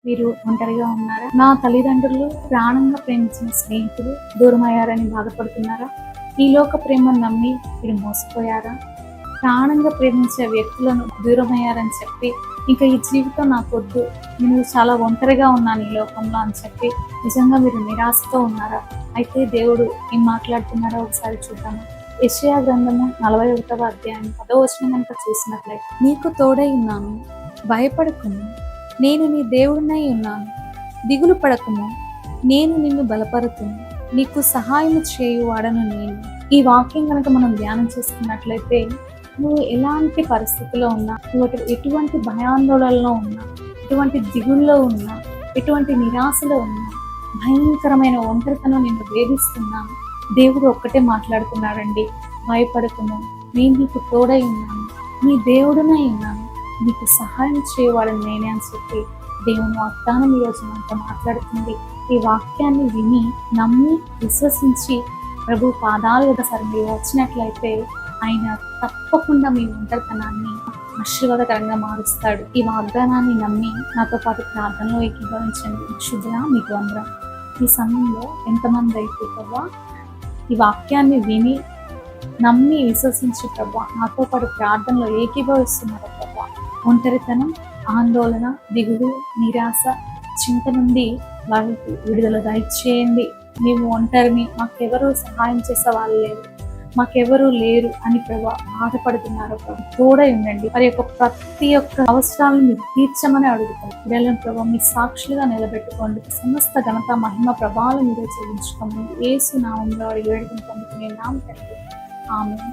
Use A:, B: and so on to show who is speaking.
A: మీరు ఒంటరిగా ఉన్నారా? నా తల్లిదండ్రులు ప్రాణంగా ప్రేమించిన స్నేహితులు దూరమయ్యారని బాధపడుతున్నారా? ఈ లోక ప్రేమను నమ్మి మీరు మోసపోయారా? ప్రాణంగా ప్రేమించే వ్యక్తులను దూరమయ్యారని చెప్పి ఇంకా ఈ జీవితం నాకొద్దు, నేను చాలా ఒంటరిగా ఉన్నాను ఈ లోకంలో అని చెప్పి నిజంగా మీరు నిరాశతో ఉన్నారా? అయితే దేవుడు ఏం మాట్లాడుతున్నారో ఒకసారి చూద్దాము. యెషయా గ్రంథము 41వ అధ్యాయం 10వ వచనం కనుక చూసినట్లయితే, నీకు తోడై ఉన్నాను, భయపడకుము, నేను నీ దేవుడినై ఉన్నాను, దిగులు పడకుము, నేను నిన్ను బలపరుతును, నీకు సహాయము చేయువాడను నేను. ఈ వాక్యం కనుక మనం ధ్యానం చేసుకున్నట్లయితే, నువ్వు ఎలాంటి పరిస్థితిలో ఉన్నా, నువ్వు ఎటువంటి భయాందోళనలో ఉన్నా, ఎటువంటి దిగుల్లో ఉన్నా, ఎటువంటి నిరాశలో ఉన్నా, భయంకరమైన ఒంటరితనం నిన్ను వేధిస్తున్నాను, దేవుడు ఒక్కటే మాట్లాడుతున్నాడండి, భయపడకుము, నేను నీకు తోడై ఉన్నాను, నీ దేవుడునై ఉన్నాను, నీకు సహాయం చేయవాడని నేనే అని చెప్పి దేవుని వాగ్దానం ఈరోజు మనతో మాట్లాడుతుంది. ఈ వాక్యాన్ని విని నమ్మి విశ్వసించి ప్రభు పాదాలు ఒకసారి మీరు వచ్చినట్లయితే ఆయన తప్పకుండా మీ ఒంటరితనాన్ని ఆశీర్వాదకరంగా మారుస్తాడు. ఈ వాగ్దానాన్ని నమ్మి నాతో పాటు ప్రార్థనలో ఏకీభవించండి. శుభ్రా మీకు అందరం. ఈ సమయంలో ఎంతమంది అయితే ప్రభా ఈ వాక్యాన్ని విని నమ్మి విశ్వసించి ప్రభా నాతో పాటు ప్రార్థనలో ఏకీభవిస్తున్నారు ప్రభా, ఒంటరితనం, ఆందోళన, దిగులు, నిరాశ, చింత నుండి వారికి విడుదల దయచేయండి. మేము ఒంటరిని, మాకెవరూ సహాయం చేసే వాళ్ళు లేరు, మాకెవరూ లేరు అని ప్రభా బాధపడుతున్నారు ప్రభా, తోడై ఉండండి. వారి యొక్క ప్రతి ఒక్క అవసరాలను మీరు తీర్చమని అడుగుతారు. పిల్లలను ప్రభా మీ సాక్షులుగా నిలబెట్టుకోండి. సమస్త ఘనత, మహిమ, ప్రభావాలు మీరే చెల్లించుకోండి. యేసు నామములో అడిగి వేడుకొని పొందుకునే నామం తండ్రి. ఆమేన్.